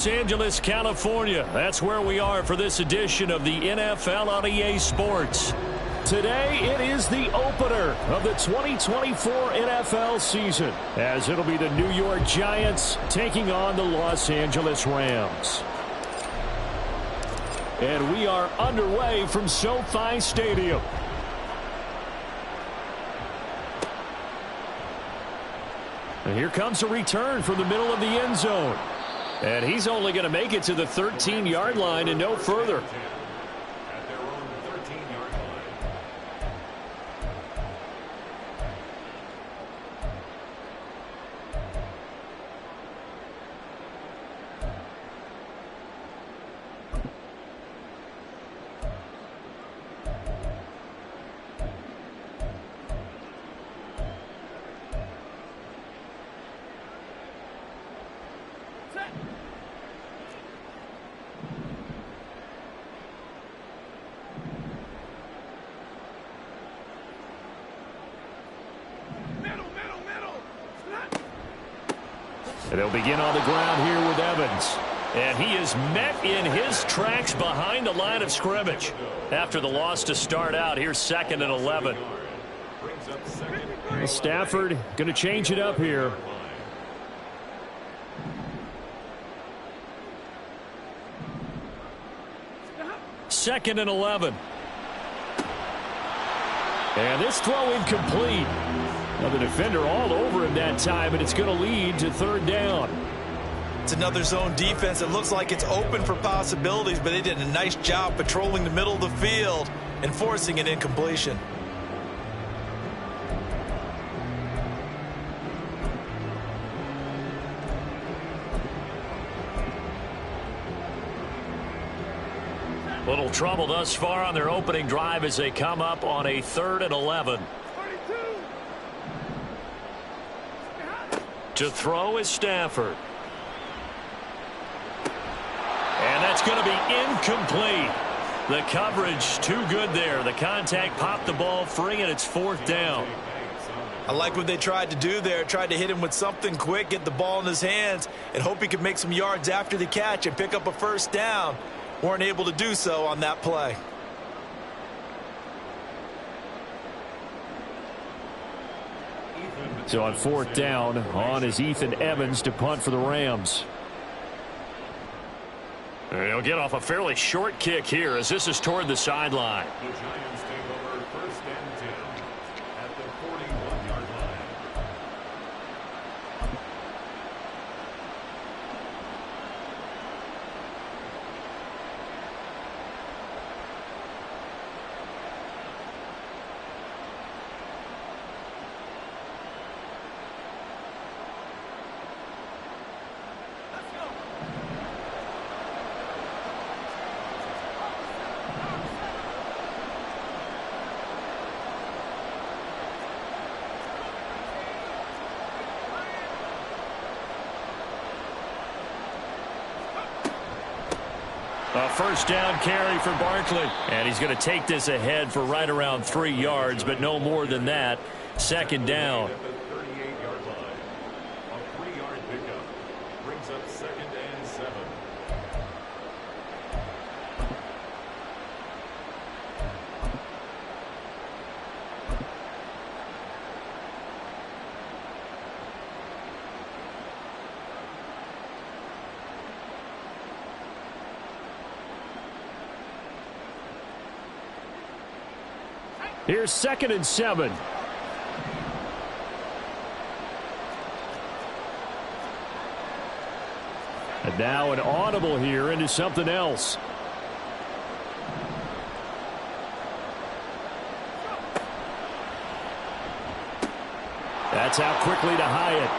Los Angeles, California. That's where we are for this edition of the NFL on EA Sports. Today, it is the opener of the 2024 NFL season, as it'll be the New York Giants taking on the Los Angeles Rams. And we are underway from SoFi Stadium. And here comes a return from the middle of the end zone. And he's only going to make it to the 13-yard line and no further. And they'll begin on the ground here with Evans. And he is met in his tracks behind the line of scrimmage. After the loss to start out, here's 2nd and 11. And Stafford going to change it up here. Second and 11. And this throw incomplete. Now the defender all over him that time, and it's going to lead to 3rd down. It's another zone defense. It looks like it's open for possibilities, but they did a nice job patrolling the middle of the field and forcing an incompletion. Little trouble thus far on their opening drive as they come up on a 3rd and 11. To throw is Stafford. And that's going to be incomplete. The coverage too good there. The contact popped the ball free, and it's 4th down. I like what they tried to do there. Tried to hit him with something quick, get the ball in his hands, and hope he could make some yards after the catch and pick up a 1st down. Weren't able to do so on that play. So on 4th down, on is Ethan Evans to punt for the Rams. And he'll get off a fairly short kick here as this is toward the sideline. The Giants take over 1st and 10 at the 41-yard line. A 1st down carry for Barkley. And he's going to take this ahead for right around 3 yards, but no more than that. 2nd down. At the 38-yard line, a 3-yard pickup brings up 2nd and 7. Here's 2nd and 7. And now an audible here into something else. That's out quickly to Hyatt.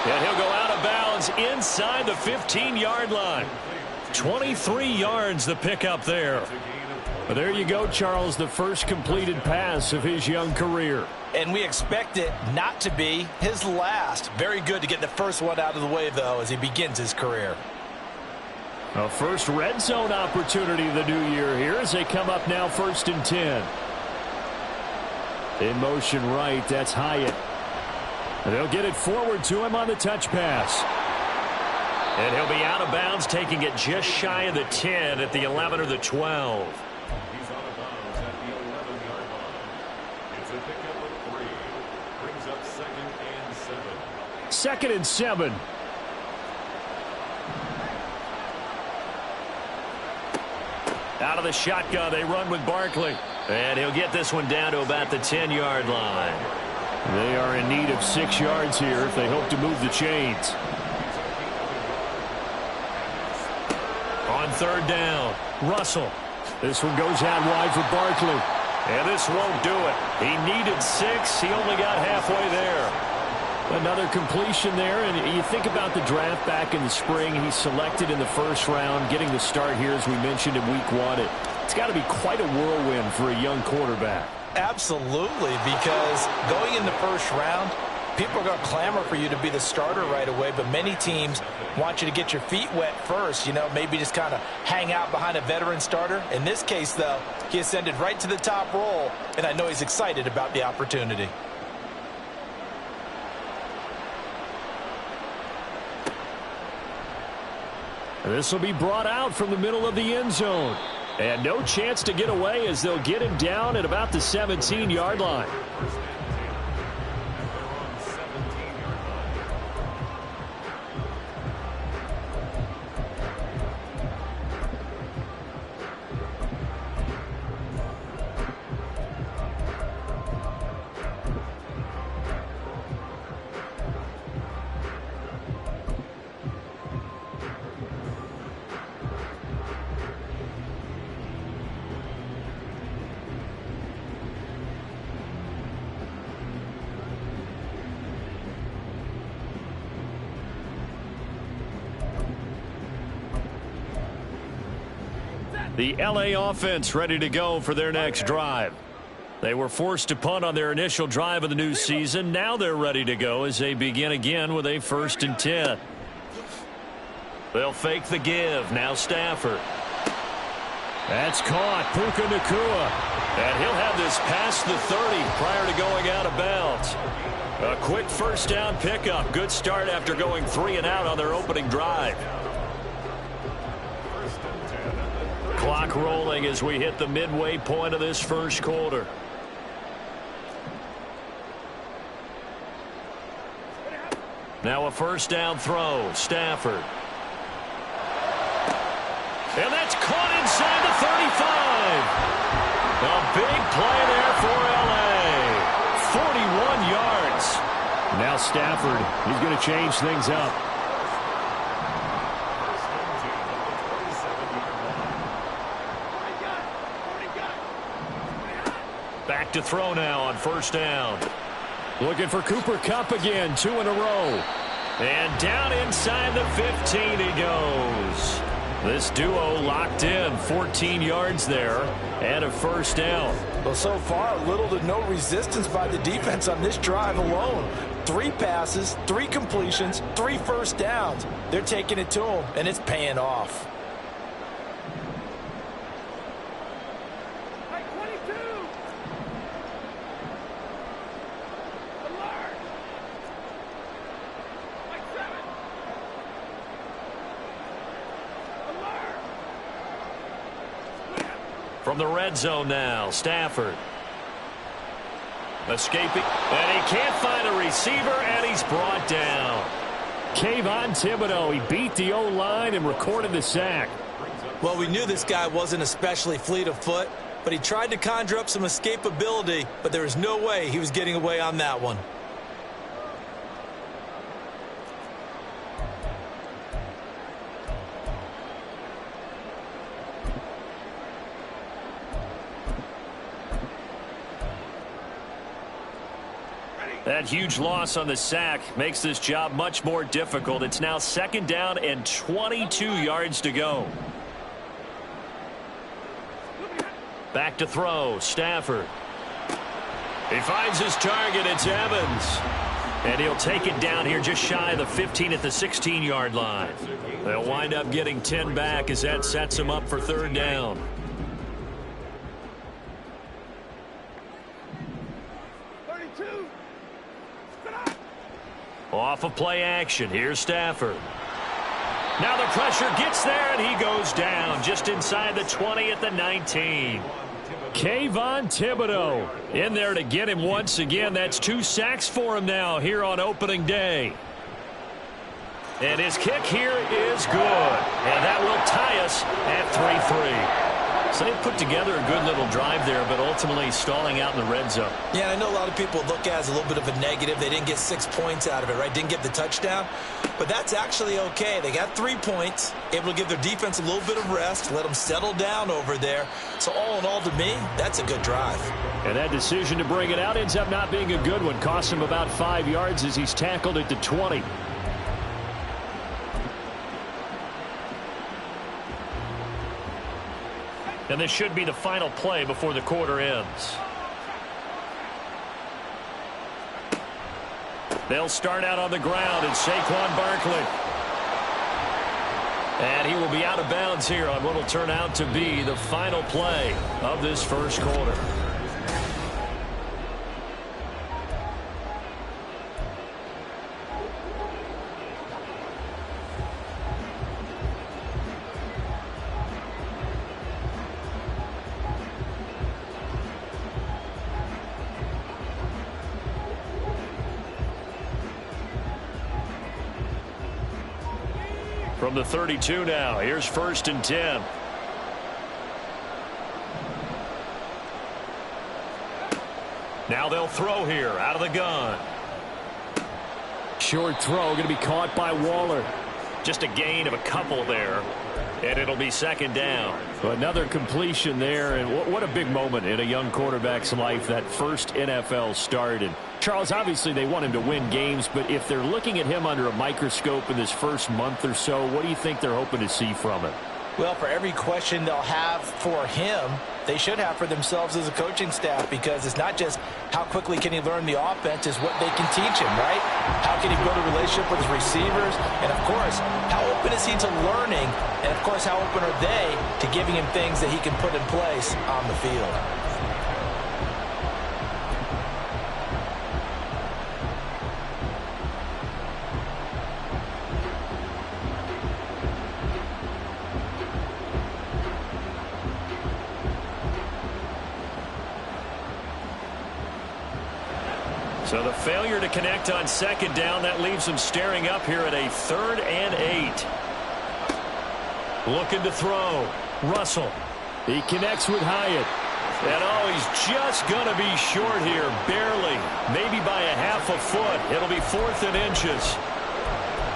And he'll go out of bounds inside the 15-yard line. 23 yards the pickup there. But there you go, Charles, the first completed pass of his young career. And we expect it not to be his last. Very good to get the first one out of the way, though, as he begins his career. A first red zone opportunity the new year here as they come up now 1st and 10. In motion right, that's Hyatt. And they'll get it forward to him on the touch pass. And he'll be out of bounds, taking it just shy of the 10 at the 11 or the 12. He's out of bounds at the 11-yard line. It's a pickup of 3. Brings up 2nd and 7. 2nd and 7. Out of the shotgun, they run with Barkley. And he'll get this one down to about the 10-yard line. They are in need of 6 yards here if they hope to move the chains. On 3rd down, Russell. This one goes out wide for Barkley. And this won't do it. He needed 6. He only got halfway there. Another completion there, and you think about the draft back in the spring. He's selected in the 1st round, getting the start here, as we mentioned, in week 1. It's got to be quite a whirlwind for a young quarterback. Absolutely, because going in the 1st round, people are going to clamor for you to be the starter right away, but many teams want you to get your feet wet first, maybe just kind of hang out behind a veteran starter. In this case, though, he ascended right to the top roll, and I know he's excited about the opportunity. This will be brought out from the middle of the end zone. And no chance to get away as they'll get him down at about the 17-yard line. The LA offense ready to go for their next drive. They were forced to punt on their initial drive of the new season. Now they're ready to go as they begin again with a 1st and 10. They'll fake the give. Now Stafford. That's caught. Puka Nacua. And he'll have this past the 30 prior to going out of bounds. A quick 1st down pickup. Good start after going 3 and out on their opening drive. Clock rolling as we hit the midway point of this 1st quarter. Now a 1st down throw. Stafford. And that's caught inside the 35. A big play there for LA. 41 yards. Now Stafford, he's going to change things up. Back to throw now on 1st down. Looking for Cooper Kupp again, 2 in a row. And down inside the 15 he goes. This duo locked in, 14 yards there, and a 1st down. Well, so far, little to no resistance by the defense on this drive alone. 3 passes, 3 completions, 3 1st downs. They're taking it to him, and it's paying off. From the red zone now, Stafford. Escaping, and he can't find a receiver, and he's brought down. Kayvon Thibodeau, he beat the O-line and recorded the sack. Well, we knew this guy wasn't especially fleet of foot, but he tried to conjure up some escapability, but there was no way he was getting away on that one. That huge loss on the sack makes this job much more difficult. It's now 2nd down and 22 yards to go. Back to throw. Stafford. He finds his target. It's Evans. And he'll take it down here just shy of the 15 at the 16-yard line. They'll wind up getting 10 back as that sets them up for 3rd down. Off of play action. Here's Stafford. Now the pressure gets there, and he goes down just inside the 20 at the 19. Kayvon Thibodeau in there to get him once again. That's 2 sacks for him now here on opening day. And his kick here is good. And that will tie us at 3-3. So they put together a good little drive there, but ultimately stalling out in the red zone. Yeah, I know a lot of people look at it as a little bit of a negative. They didn't get 6 points out of it, right? Didn't get the touchdown. But that's actually okay. They got 3 points, able to give their defense a little bit of rest, let them settle down over there. So all in all, to me, that's a good drive. And that decision to bring it out ends up not being a good one. Costs him about 5 yards as he's tackled at the 20. And this should be the final play before the quarter ends. They'll start out on the ground, and Saquon Barkley. And he will be out of bounds here on what will turn out to be the final play of this first quarter. From the 32 now, here's 1st and 10. Now they'll throw here out of the gun. Short throw going to be caught by Waller. Just a gain of a couple there. And it'll be 2nd down. Another completion there, and what a big moment in a young quarterback's life, that first NFL start. And Charles, obviously they want him to win games, but if they're looking at him under a microscope in this first month or so, what do you think they're hoping to see from him? Well, for every question they'll have for him, they should have for themselves as a coaching staff, because it's not just how quickly can he learn the offense, it's what they can teach him, right? How can he build a relationship with his receivers? And, of course, how open is he to learning? And, of course, how open are they to giving him things that he can put in place on the field? So the failure to connect on 2nd down, that leaves them staring up here at a 3rd and 8. Looking to throw. Russell. He connects with Hyatt. And he's just going to be short here, barely. Maybe by a half a foot. It'll be 4th and inches.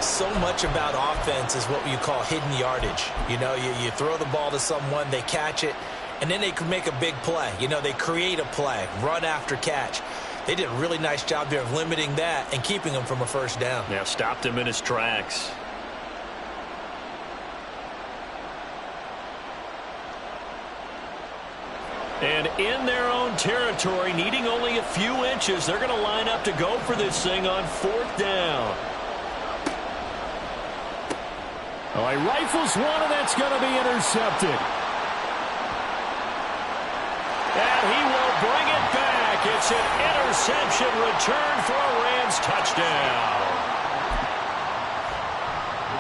So much about offense is what you call hidden yardage. You know, you throw the ball to someone, they catch it, and then they can make a big play. You know, they create a play, run after catch. They did a really nice job there of limiting that and keeping him from a 1st down. Yeah, stopped him in his tracks. And in their own territory, needing only a few inches, they're going to line up to go for this thing on 4th down. Oh, he rifles one, and that's going to be intercepted. And he will bring it back. It's an interception return for a Rams touchdown.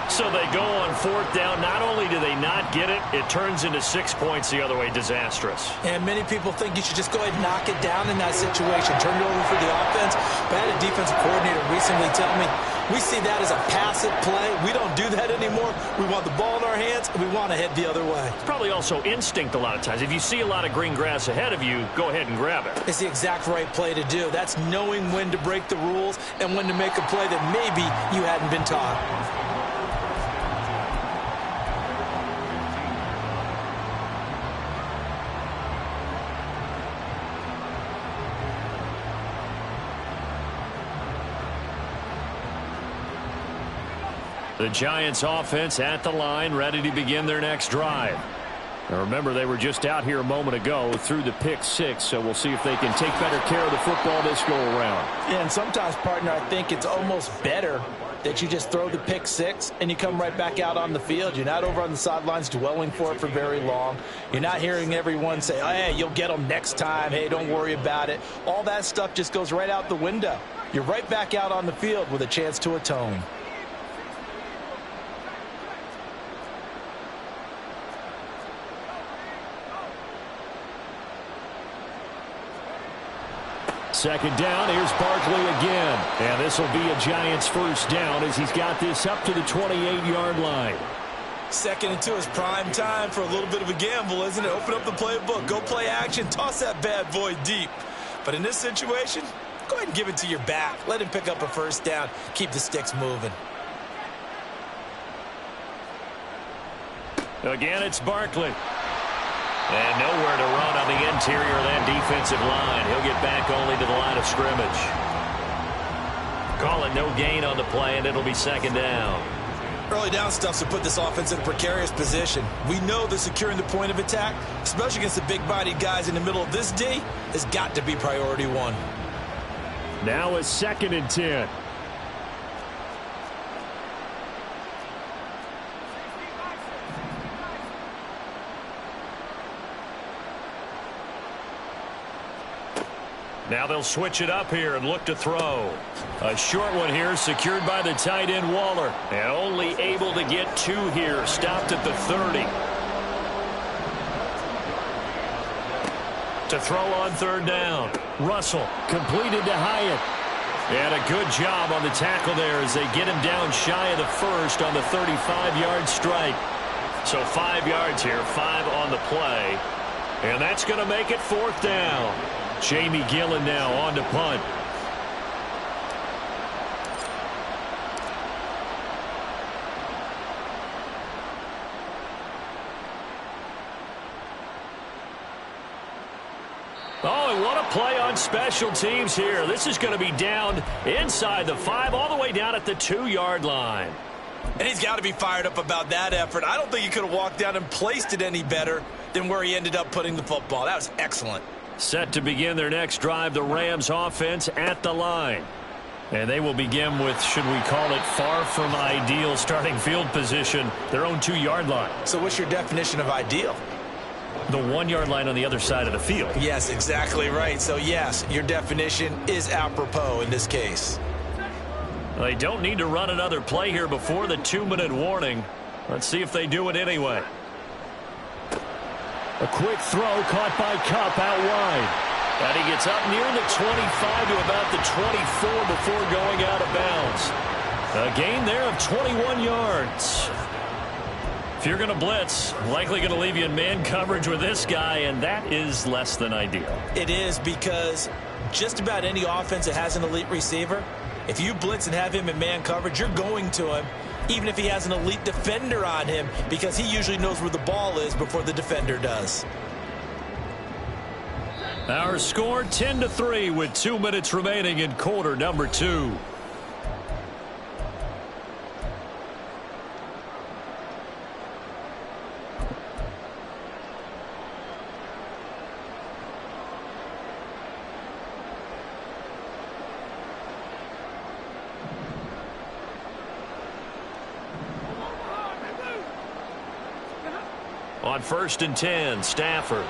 So they go on 4th down. Not only do they not get it, it turns into 6 points the other way. Disastrous. And many people think you should just go ahead and knock it down in that situation. Turn it over for the offense. But I had a defensive coordinator recently tell me, we see that as a passive play. We don't do that anymore. We want the ball in our hands, and we want to head the other way. It's probably also instinct a lot of times. If you see a lot of green grass ahead of you, go ahead and grab it. It's the exact right play to do. That's knowing when to break the rules and when to make a play that maybe you hadn't been taught. The Giants offense at the line, ready to begin their next drive. Now remember, they were just out here a moment ago through the pick 6, so we'll see if they can take better care of the football this go around. Yeah, and sometimes, partner, I think it's almost better that you just throw the pick 6 and you come right back out on the field. You're not over on the sidelines dwelling for it for very long. You're not hearing everyone say, oh, hey, you'll get them next time. Hey, don't worry about it. All that stuff just goes right out the window. You're right back out on the field with a chance to atone. Second down, here's Barkley again. And this will be a Giants first down as he's got this up to the 28-yard line. 2nd and 2 is prime time for a little bit of a gamble, isn't it? Open up the playbook, go play action, toss that bad boy deep. But in this situation, go ahead and give it to your back. Let him pick up a first down. Keep the sticks moving. Again, it's Barkley. And nowhere to run on the interior of that defensive line. He'll get back only to the line of scrimmage. Call it no gain on the play, and it'll be 2nd down. Early down stuff to put this offense in a precarious position. We know that securing the point of attack, especially against the big-bodied guys in the middle of this D, has got to be priority one. Now it's 2nd and 10. Now they'll switch it up here and look to throw. A short one here secured by the tight end Waller. And only able to get 2 here. Stopped at the 30. To throw on 3rd down. Russell completed to Hyatt. And a good job on the tackle there as they get him down shy of the first on the 35-yard strike. So 5 yards here, 5 on the play. And that's going to make it 4th down. Jamie Gillen now on to punt. Oh, and what a play on special teams here. This is going to be down inside the 5, all the way down at the 2-yard line. And he's got to be fired up about that effort. I don't think he could have walked down and placed it any better than where he ended up putting the football. That was excellent. Set to begin their next drive, the Rams offense at the line. And they will begin with, should we call it, far from ideal starting field position, their own 2-yard line. So what's your definition of ideal? The 1-yard line on the other side of the field. Yes, exactly right. So, yes, your definition is apropos in this case. They don't need to run another play here before the 2-minute warning. Let's see if they do it anyway. A quick throw caught by Kupp out wide. And he gets up near the 25 to about the 24 before going out of bounds. A gain there of 21 yards. If you're going to blitz, likely going to leave you in man coverage with this guy, and that is less than ideal. It is, because just about any offense that has an elite receiver, if you blitz and have him in man coverage, you're going to him, even if he has an elite defender on him, because he usually knows where the ball is before the defender does. Our score 10-3 with 2 minutes remaining in quarter number 2. On 1st and 10, Stafford.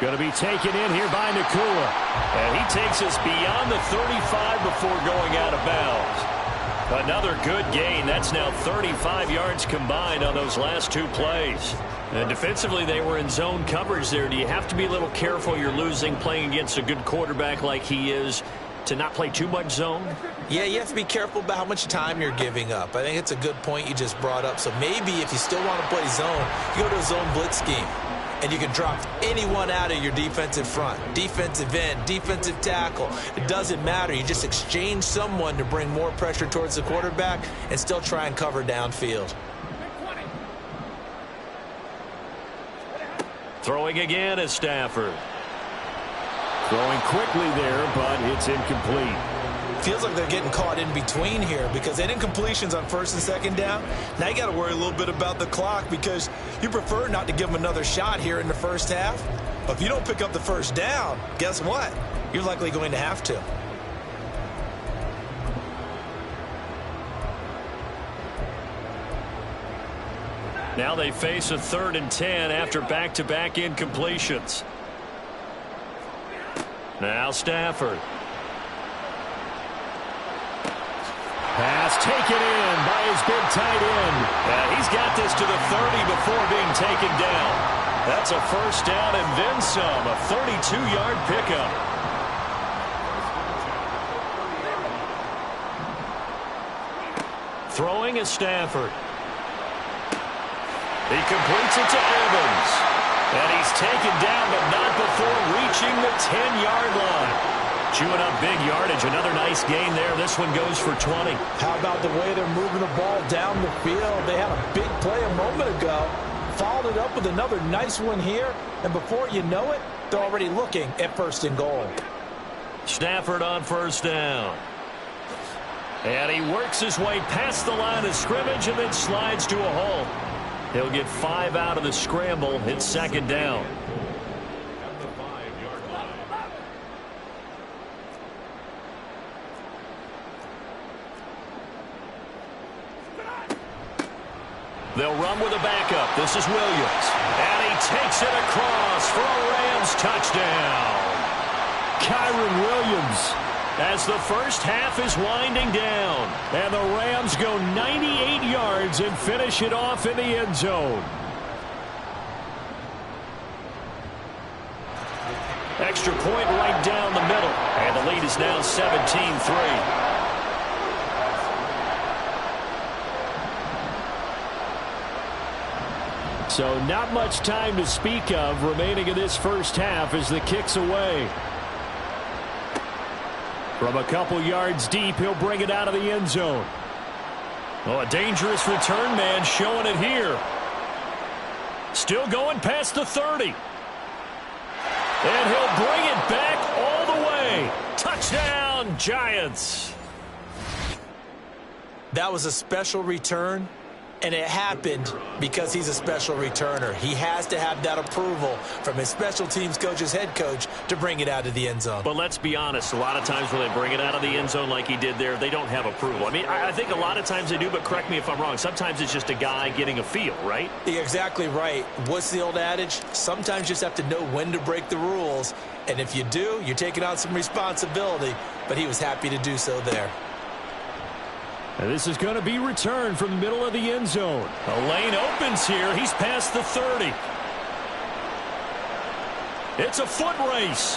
Going to be taken in here by Nakua. And he takes us beyond the 35 before going out of bounds. Another good gain. That's now 35 yards combined on those last 2 plays. And defensively, they were in zone coverage there. Do you have to be a little careful you're losing playing against a good quarterback like he is to not play too much zone? Yeah, you have to be careful about how much time you're giving up. I think it's a good point you just brought up. So maybe if you still want to play zone, you go to a zone blitz scheme. And you can drop anyone out of your defensive front. Defensive end, defensive tackle. It doesn't matter. You just exchange someone to bring more pressure towards the quarterback and still try and cover downfield. Throwing again is Stafford. Throwing quickly there, but it's incomplete. Feels like they're getting caught in between here because they didn't incompletions on 1st and 2nd down. Now you got to worry a little bit about the clock because you prefer not to give them another shot here in the first half. But if you don't pick up the first down, guess what? You're likely going to have to. Now they face a 3rd and 10 after back-to-back incompletions. Now Stafford. Pass taken in by his big tight end. And he's got this to the 30 before being taken down. That's a first down and then some. A 32-yard pickup. Throwing is Stafford. He completes it to Evans. And he's taken down, but not before reaching the 10-yard line. Chewing up big yardage. Another nice gain there. This one goes for 20. How about the way they're moving the ball down the field? They had a big play a moment ago. Followed it up with another nice one here. And before you know it, they're already looking at first and goal. Stafford on first down. And he works his way past the line of scrimmage and then slides to a halt. He'll get 5 out of the scramble. It's second down. At the 5-yard line. They'll run with a backup. This is Williams. And he takes it across for a Rams touchdown. Kyron Williams, as the first half is winding down. And the Rams go 98 yards and finish it off in the end zone. Extra point right down the middle. And the lead is now 17-3. So not much time to speak of remaining in this first half as the kick's away. From a couple yards deep, he'll bring it out of the end zone. Oh, a dangerous return man showing it here. Still going past the 30. And he'll bring it back all the way. Touchdown, Giants. That was a special return. And it happened because he's a special returner. He has to have that approval from his special teams coach's head coach to bring it out of the end zone. But let's be honest, a lot of times when they bring it out of the end zone like he did there, they don't have approval. I mean, I think a lot of times they do, but correct me if I'm wrong. Sometimes it's just a guy getting a feel, right? You're exactly right. What's the old adage? Sometimes you just have to know when to break the rules. And if you do, you're taking on some responsibility. But he was happy to do so there. And this is going to be returned from the middle of the end zone. A lane opens here. He's past the 30. It's a foot race.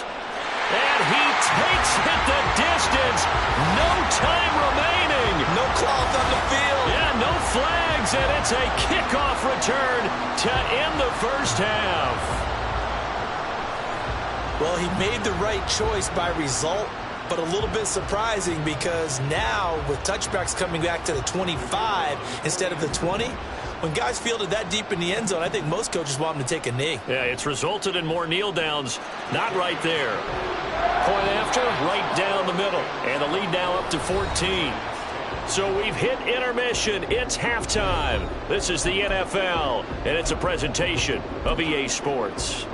And he takes it the distance. No time remaining. No cloth on the field. Yeah, no flags. And it's a kickoff return to end the first half. Well, he made the right choice by result. But a little bit surprising because now with touchbacks coming back to the 25 instead of the 20, when guys fielded that deep in the end zone, I think most coaches want them to take a knee. Yeah, it's resulted in more kneel downs. Not right there. Point after, right down the middle. And the lead now up to 14. So we've hit intermission. It's halftime. This is the NFL, and it's a presentation of EA Sports.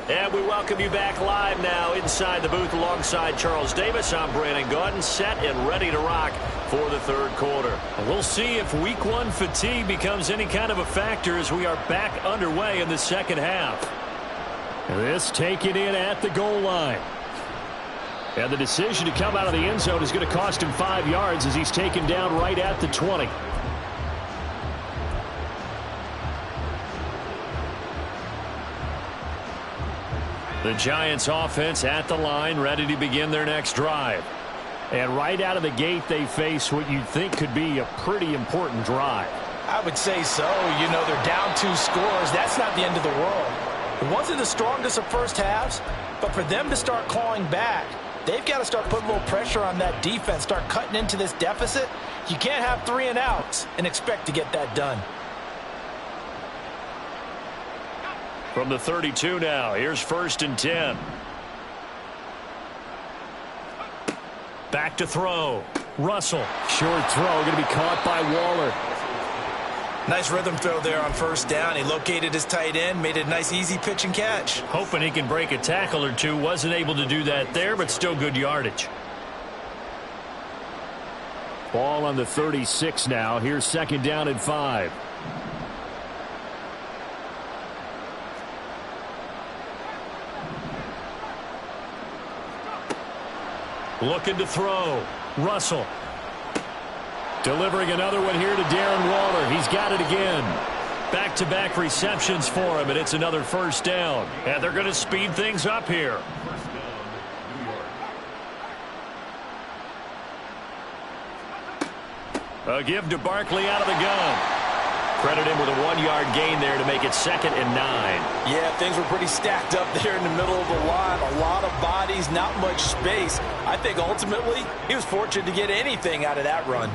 And we welcome you back live now inside the booth alongside Charles Davis. I'm Brandon Gaudin, set and ready to rock for the third quarter. We'll see if week one fatigue becomes any kind of a factor as we are back underway in the second half. This taken in at the goal line. And the decision to come out of the end zone is going to cost him 5 yards as he's taken down right at the 20. The Giants offense at the line, ready to begin their next drive. And right out of the gate, they face what you'd think could be a pretty important drive. I would say so. You know, they're down 2 scores. That's not the end of the world. It wasn't the strongest of first halves, but for them to start clawing back, they've got to start putting a little pressure on that defense, start cutting into this deficit. You can't have 3 and outs and expect to get that done. From the 32 now, here's 1st and 10. Back to throw. Russell. Short throw, going to be caught by Waller. Nice rhythm throw there on first down. He located his tight end, made a nice easy pitch and catch. Hoping he can break a tackle or two. Wasn't able to do that there, but still good yardage. Ball on the 36 now. Here's second down and 5. Looking to throw. Russell. Delivering another one here to Darren Waller. He's got it again. Back-to-back receptions for him, and it's another first down. And they're going to speed things up here. A give to Barkley out of the gun. Credit him with a 1-yard gain there to make it 2nd and 9. Yeah, things were pretty stacked up there in the middle of the line. A lot of bodies, not much space. I think ultimately he was fortunate to get anything out of that run.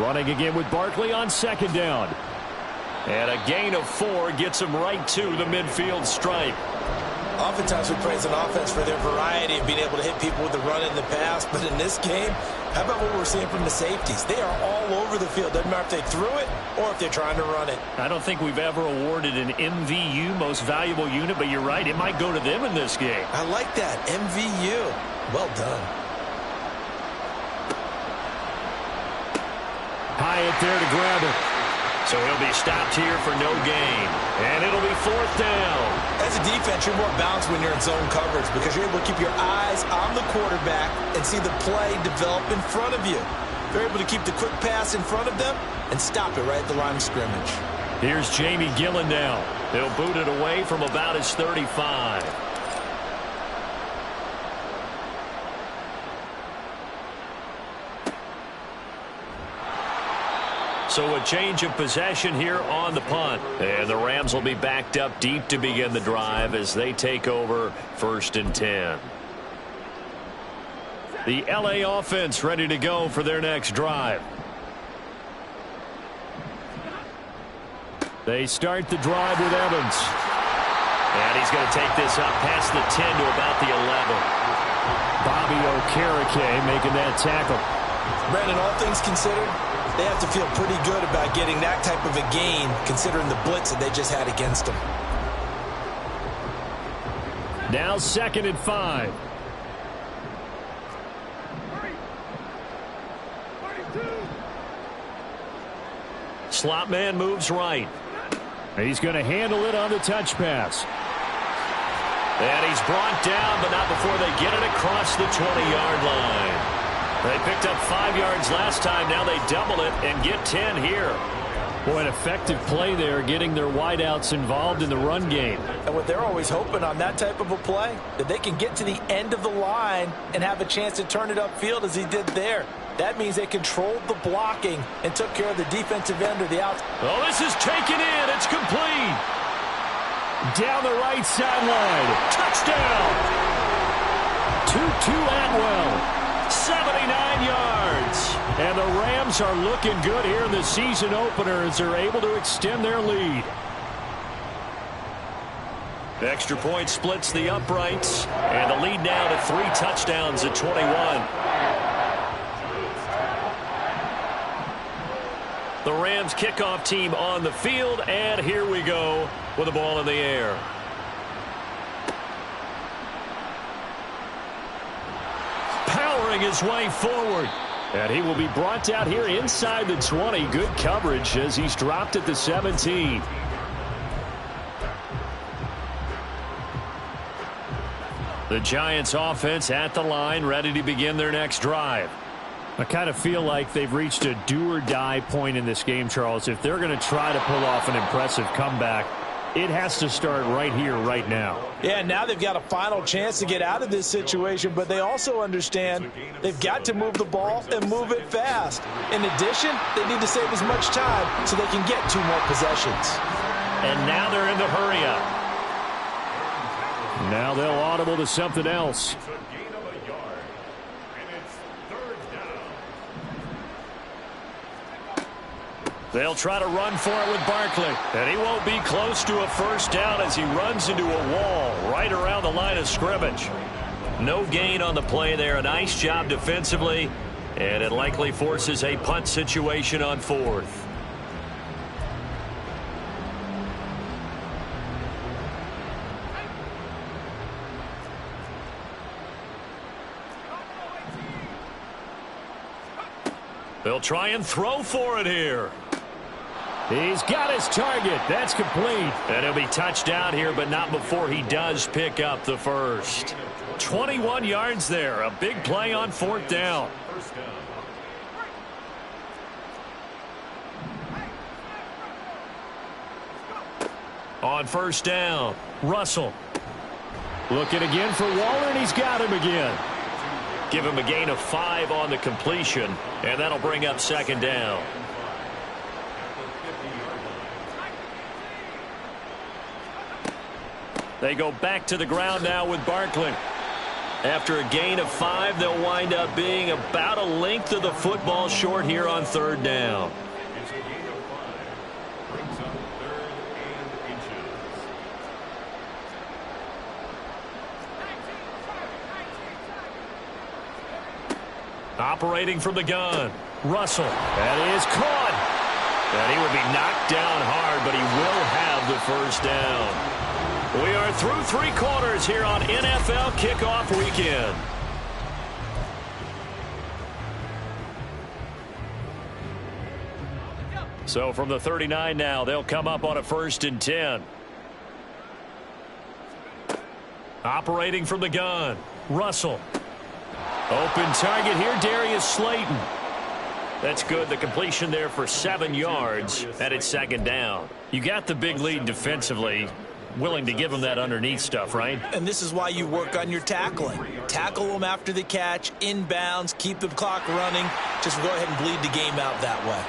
Running again with Barkley on 2nd down. And a gain of 4 gets him right to the midfield stripe. Oftentimes we praise an offense for their variety of being able to hit people with the run in the pass. But in this game, how about what we're seeing from the safeties? They are all over the field. Doesn't matter if they threw it or if they're trying to run it. I don't think we've ever awarded an MVU, most valuable unit, but you're right. It might go to them in this game. I like that. MVU. Well done. Hyatt there to grab it. So he'll be stopped here for no gain. And it'll be 4th down. As a defense, you're more balanced when you're in zone coverage because you're able to keep your eyes on the quarterback and see the play develop in front of you. They're able to keep the quick pass in front of them and stop it right at the line of scrimmage. Here's Jamie Gillen now. He'll boot it away from about his 35. So a change of possession here on the punt. And the Rams will be backed up deep to begin the drive as they take over 1st and 10. The LA offense ready to go for their next drive. They start the drive with Evans. And he's going to take this up past the 10 to about the 11. Bobby Okereke making that tackle. Brandon, all things considered, they have to feel pretty good about getting that type of a gain considering the blitz that they just had against them. Now 2nd and 5. Slot man moves right. He's going to handle it on the touch pass. And he's brought down, but not before they get it across the 20-yard line. They picked up 5 yards last time. Now they double it and get 10 here. Boy, an effective play there, getting their wideouts involved in the run game. And what they're always hoping on that type of a play, that they can get to the end of the line and have a chance to turn it upfield as he did there. That means they controlled the blocking and took care of the defensive end or the out. Oh, this is taken in. It's complete. Down the right sideline. Touchdown. Tutu Atwell. 79 yards. And the Rams are looking good here in the season opener as they're able to extend their lead. The extra point splits the uprights. And the lead now to 3 touchdowns at 21. The Rams kickoff team on the field. And here we go with the ball in the air. Powering his way forward. And he will be brought down here inside the 20. Good coverage as he's dropped at the 17. The Giants offense at the line, ready to begin their next drive. I kind of feel like they've reached a do-or-die point in this game, Charles. If they're going to try to pull off an impressive comeback, it has to start right here, right now. Yeah, now they've got a final chance to get out of this situation, but they also understand they've got to move the ball and move it fast. In addition, they need to save as much time so they can get 2 more possessions. And now they're in the hurry-up. Now they'll audible to something else. It's a gain of a yard, and it's 3rd down. They'll try to run for it with Barkley. And he won't be close to a first down as he runs into a wall right around the line of scrimmage. No gain on the play there. A nice job defensively. And it likely forces a punt situation on 4th. They'll try and throw for it here. He's got his target. That's complete. And he'll be touched out here, but not before he does pick up the first. 21 yards there. A big play on 4th down. On 1st down, Russell. Looking again for Waller, and he's got him again. Give him a gain of 5 on the completion, and that'll bring up 2nd down. They go back to the ground now with Barkley. After a gain of 5, they'll wind up being about a length of the football short here on 3rd down. It's a gain of 5. Brings up 3rd and inches. Operating from the gun, Russell. That is caught. And he would be knocked down hard, but he will have the 1st down. We are through 3 quarters here on NFL Kickoff Weekend. So from the 39 now, they'll come up on a 1st and 10. Operating from the gun, Russell. Open target here, Darius Slayton. That's good. The completion there for 7 yards, and it's 2nd down. You got the big lead defensively. Willing to give them that underneath stuff, right? And this is why you work on your tackling. Tackle them after the catch, inbounds, keep the clock running. Just go ahead and bleed the game out that way.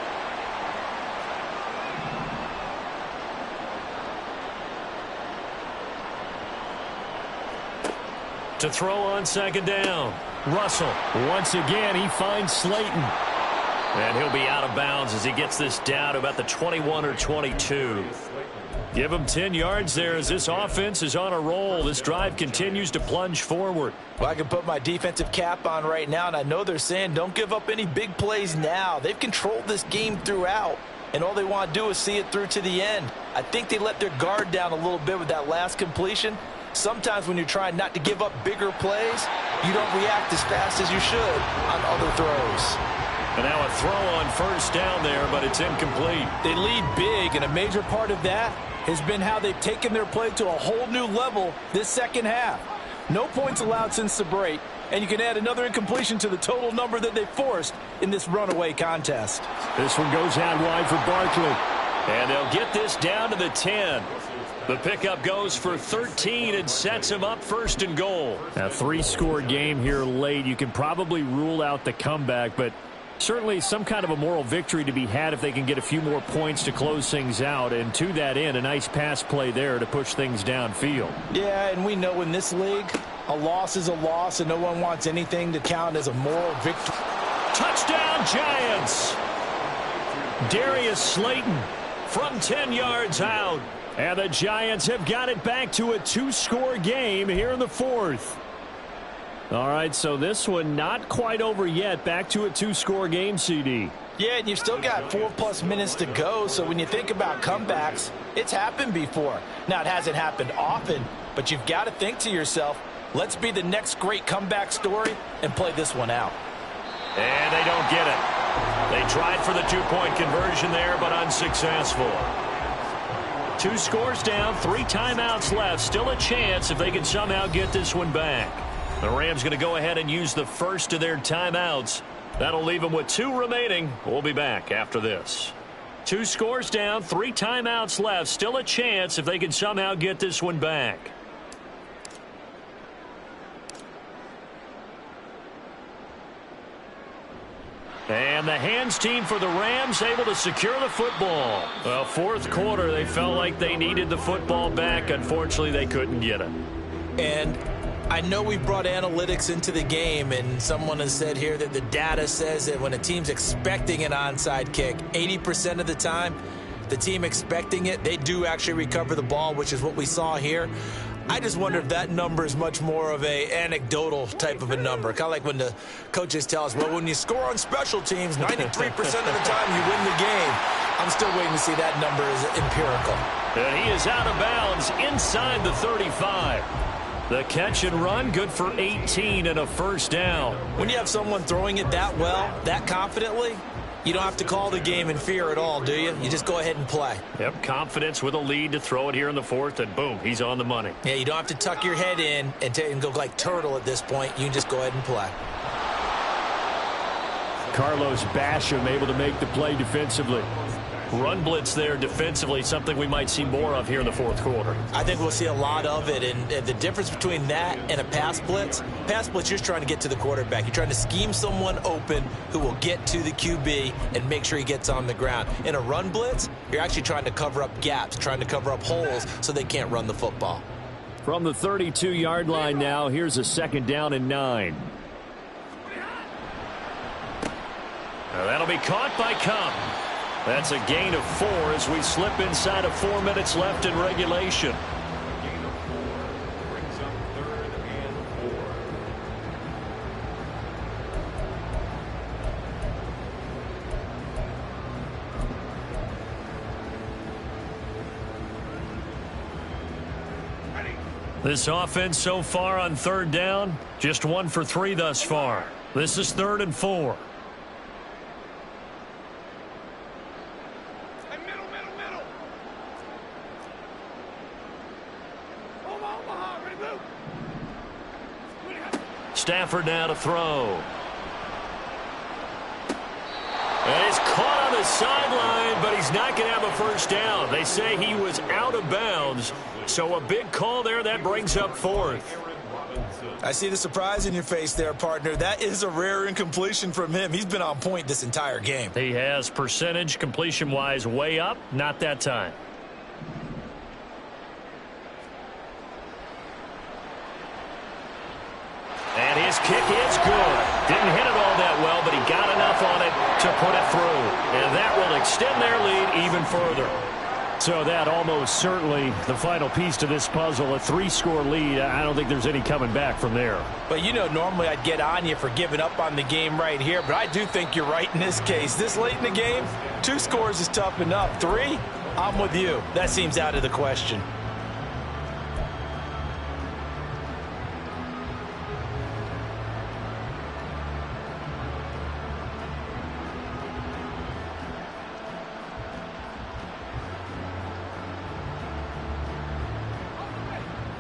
To throw on 2nd down, Russell. Once again, he finds Slayton. And he'll be out of bounds as he gets this down to about the 21 or 22. Give him 10 yards there as this offense is on a roll. This drive continues to plunge forward. Well, I can put my defensive cap on right now, and I know they're saying don't give up any big plays now. They've controlled this game throughout, and all they want to do is see it through to the end. I think they let their guard down a little bit with that last completion. Sometimes when you're trying not to give up bigger plays, you don't react as fast as you should on other throws. And now a throw on 1st down there, but it's incomplete. They lead big, and a major part of that has been how they've taken their play to a whole new level this 2nd half. No points allowed since the break, and you can add another incompletion to the total number that they forced in this runaway contest. This one goes out wide for Barkley. And they'll get this down to the 10. The pickup goes for 13 and sets him up 1st and goal. A 3-score game here late. You can probably rule out the comeback, but certainly some kind of a moral victory to be had if they can get a few more points to close things out. And to that end, a nice pass play there to push things downfield. Yeah, and we know in this league, a loss is a loss, and no one wants anything to count as a moral victory. Touchdown, Giants! Darius Slayton from 10 yards out. And the Giants have got it back to a 2-score game here in the 4th. All right, so this one not quite over yet. Back to a 2-score game, CD. Yeah, and you've still got 4+ minutes to go, so when you think about comebacks, it's happened before. Now, it hasn't happened often, but you've got to think to yourself, let's be the next great comeback story and play this one out. And they don't get it. They tried for the 2-point conversion there, but unsuccessful. 2 scores down, 3 timeouts left. Still a chance if they can somehow get this one back. The Rams going to go ahead and use the first of their timeouts. That'll leave them with 2 remaining. We'll be back after this. 2 scores down, 3 timeouts left. Still a chance if they can somehow get this one back. And the hands team for the Rams able to secure the football. Well, 4th quarter, they felt like they needed the football back. Unfortunately, they couldn't get it. And I know we brought analytics into the game, and someone has said here that the data says that when a team's expecting an onside kick, 80% of the time, the team expecting it, they do actually recover the ball, which is what we saw here. I just wonder if that number is much more of a anecdotal type of a number. Kind of like when the coaches tell us, well, when you score on special teams, 93% of the time you win the game. I'm still waiting to see that number is empirical. And he is out of bounds inside the 35. The catch and run, good for 18 and a 1st down. When you have someone throwing it that well, that confidently, You don't have to call the game in fear at all, do you? You just go ahead and play. Yep, confidence with a lead to throw it here in the fourth, and boom, he's on the money. Yeah, you don't have to tuck your head in and go like turtle at this point. You can just go ahead and play. Carlos Basham able to make the play defensively. Run blitz there defensively, something we might see more of here in the fourth quarter. I think we'll see a lot of it, and the difference between that and a pass blitz, you're just trying to get to the quarterback. You're trying to scheme someone open who will get to the QB and make sure he gets on the ground. In a run blitz, you're actually trying to cover up gaps, trying to cover up holes so they can't run the football. From the 32-yard line now, here's a 2nd down and 9. Now that'll be caught by Cup. That's a gain of 4 as we slip inside of 4 minutes left in regulation. Gain of 4 brings up 3rd and 4. This offense so far on 3rd down, just 1 for 3 thus far. This is 3rd and 4. Stafford now to throw. And he's caught on the sideline, but he's not going to have a first down. They say he was out of bounds, so a big call there. That brings up 4th. I see the surprise in your face there, partner. That is a rare incompletion from him. He's been on point this entire game. He has percentage completion-wise way up, not that time. And his kick is good. Didn't hit it all that well, but he got enough on it to put it through. And that will extend their lead even further. So that almost certainly the final piece to this puzzle, a 3-score lead. I don't think there's any coming back from there. But, you know, normally I'd get on you for giving up on the game right here, but I do think you're right in this case. This late in the game, 2 scores is tough enough. 3, I'm with you. That seems out of the question.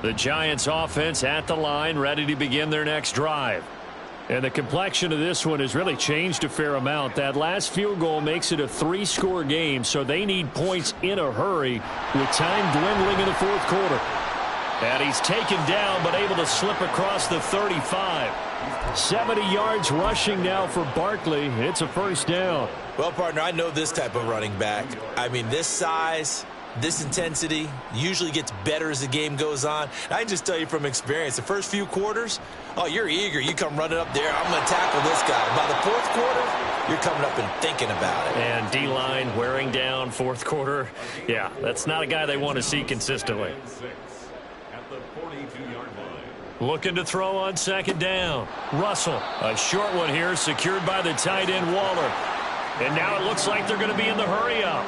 The Giants offense at the line, ready to begin their next drive. And the complexion of this one has really changed a fair amount. That last field goal makes it a 3-score game, so they need points in a hurry with time dwindling in the fourth quarter. And he's taken down, but able to slip across the 35. 70 yards rushing now for Barkley. It's a first down. Well, partner, I know this type of running back. I mean, this size, this intensity usually gets better as the game goes on. I can just tell you from experience, the first few quarters, oh, you're eager. You come running up there, I'm going to tackle this guy. By the fourth quarter, you're coming up and thinking about it. And D-line wearing down fourth quarter. Yeah, that's not a guy they want to see consistently. At the 42-yard line. Looking to throw on 2nd down. Russell, a short one here, secured by the tight end Waller. And now it looks like they're going to be in the hurry-up.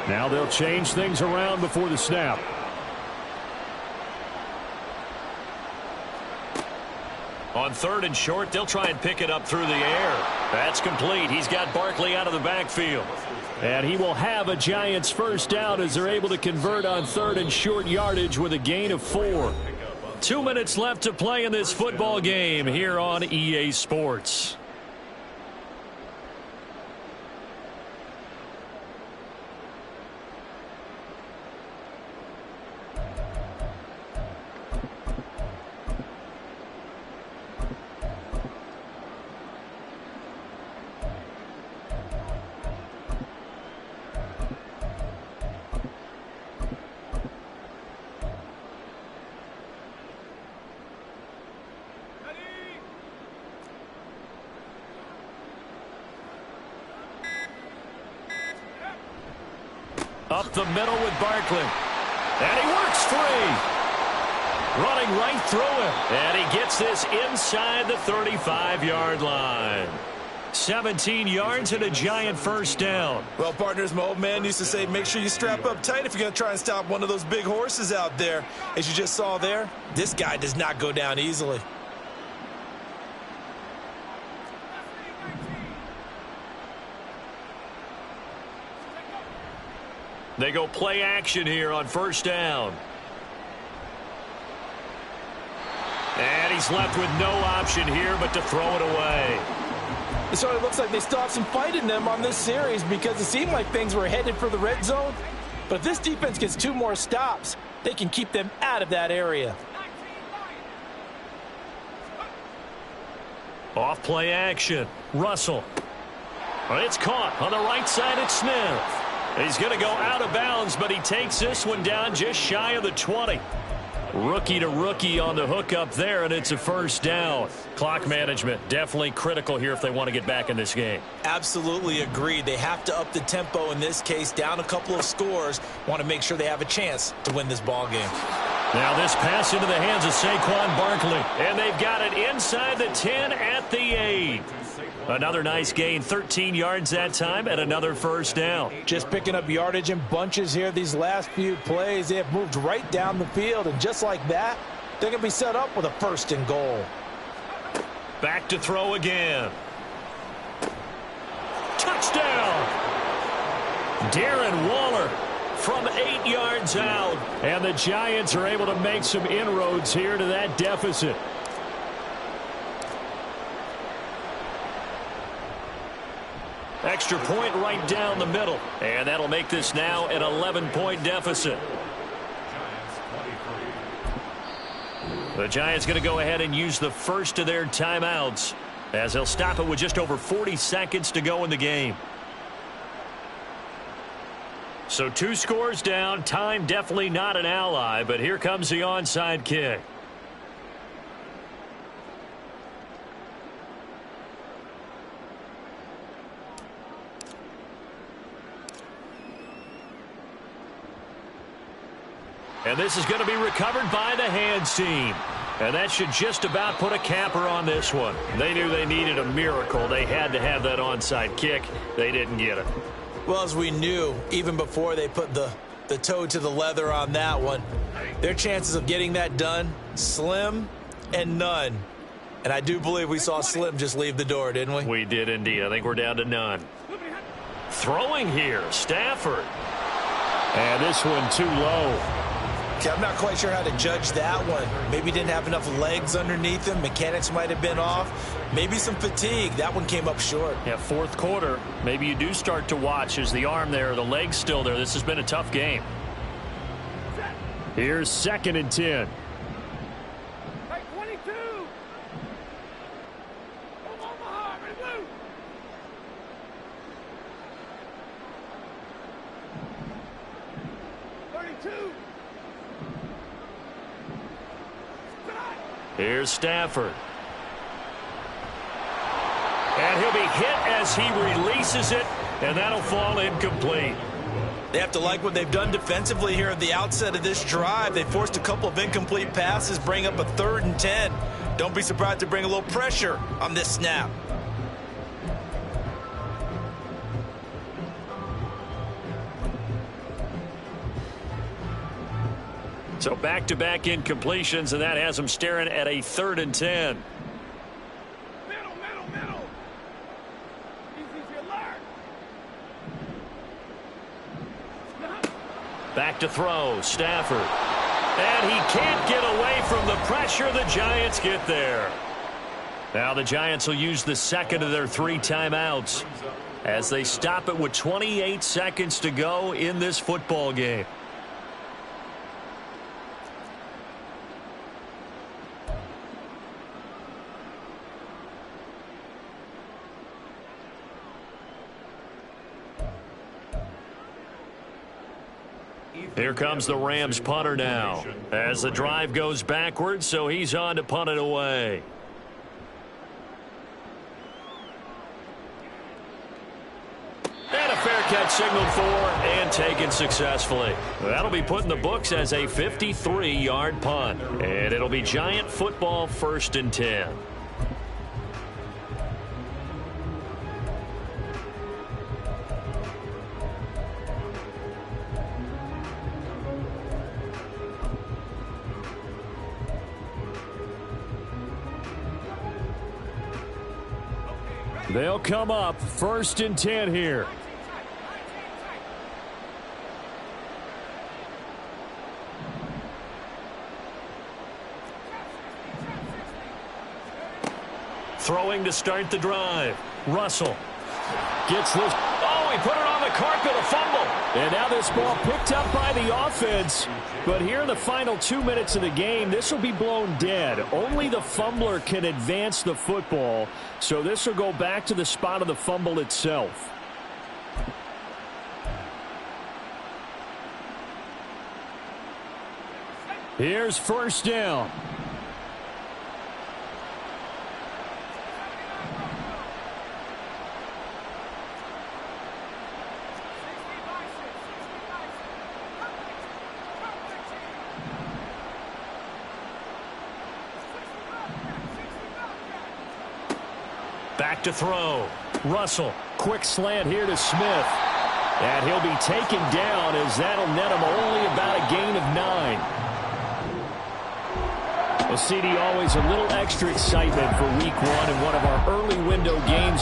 Now they'll change things around before the snap. On 3rd and short, they'll try and pick it up through the air. That's complete. He's got Barkley out of the backfield. And he will have a Giants first down as they're able to convert on 3rd and short yardage with a gain of 4. 2 minutes left to play in this football game here on EA Sports. Up the middle with Barkley. And he works free. Running right through him. And he gets this inside the 35-yard line. 17 yards and a Giant first down. Well, partners, my old man used to say, make sure you strap up tight if you're going to try and stop one of those big horses out there. As you just saw there, this guy does not go down easily. They go play action here on first down. And he's left with no option here but to throw it away. It sort of looks like they still have some fight in them on this series because it seemed like things were headed for the red zone. But if this defense gets 2 more stops, they can keep them out of that area. Off play action. Russell. It's caught on the right side at Smith. He's going to go out of bounds, but he takes this one down just shy of the 20. Rookie to rookie on the hook up there, and it's a first down. Clock management definitely critical here if they want to get back in this game. Absolutely agreed. They have to up the tempo in this case, down a couple of scores. Want to make sure they have a chance to win this ball game. Now this pass into the hands of Saquon Barkley, and they've got it inside the 10 at the 8. Another nice gain, 13 yards that time, and another first down. Just picking up yardage in bunches here these last few plays. They have moved right down the field, and just like that, they're going to be set up with a first and goal. Back to throw again. Touchdown! Darren Waller from 8 yards out, and the Giants are able to make some inroads here to that deficit. Extra point right down the middle. And that'll make this now an 11-point deficit. The Giants going to go ahead and use the first of their timeouts as they'll stop it with just over 40 seconds to go in the game. So 2 scores down. Time definitely not an ally, but here comes the onside kick. And this is going to be recovered by the hands team. And that should just about put a capper on this one. They knew they needed a miracle. They had to have that onside kick. They didn't get it. Well, as we knew, even before they put the toe to the leather on that one, their chances of getting that done, slim and none. And I do believe we saw Slim just leave the door, didn't we? We did indeed. I think we're down to none. Throwing here, Stafford. And this one too low. Okay, I'm not quite sure how to judge that one. Maybe didn't have enough legs underneath him. Mechanics might have been off. Maybe some fatigue. That one came up short. Yeah, fourth quarter. Maybe you do start to watch. Is the arm there, the leg's still there. This has been a tough game. Here's 2nd and 10. Hey, 22. Omaha, red blue. Here's Stafford. And he'll be hit as he releases it, and that'll fall incomplete. They have to like what they've done defensively here at the outset of this drive. They forced a couple of incomplete passes, bring up a 3rd and 10. Don't be surprised to bring a little pressure on this snap. So back-to-back incompletions, and that has them staring at a 3rd and 10. Middle. Easy to learn. Back to throw, Stafford. And he can't get away from the pressure. The Giants get there. Now the Giants will use the 2nd of their 3 timeouts as they stop it with 28 seconds to go in this football game. Here comes the Rams punter now as the drive goes backwards, so he's on to punt it away. And a fair catch signaled for and taken successfully. That'll be put in the books as a 53-yard punt. And it'll be Giant football 1st and 10. They'll come up 1st and 10 here. Throwing to start the drive. Russell gets this. Oh, he put it on the carpet, a fumble. And now this ball picked up by the offense. But here in the final 2 minutes of the game, this will be blown dead. Only the fumbler can advance the football. So this will go back to the spot of the fumble itself. Here's first down. Back to throw. Russell, quick slant here to Smith. And he'll be taken down as that'll net him only about a gain of 9. Well, CD, always a little extra excitement for week 1 in one of our early window games.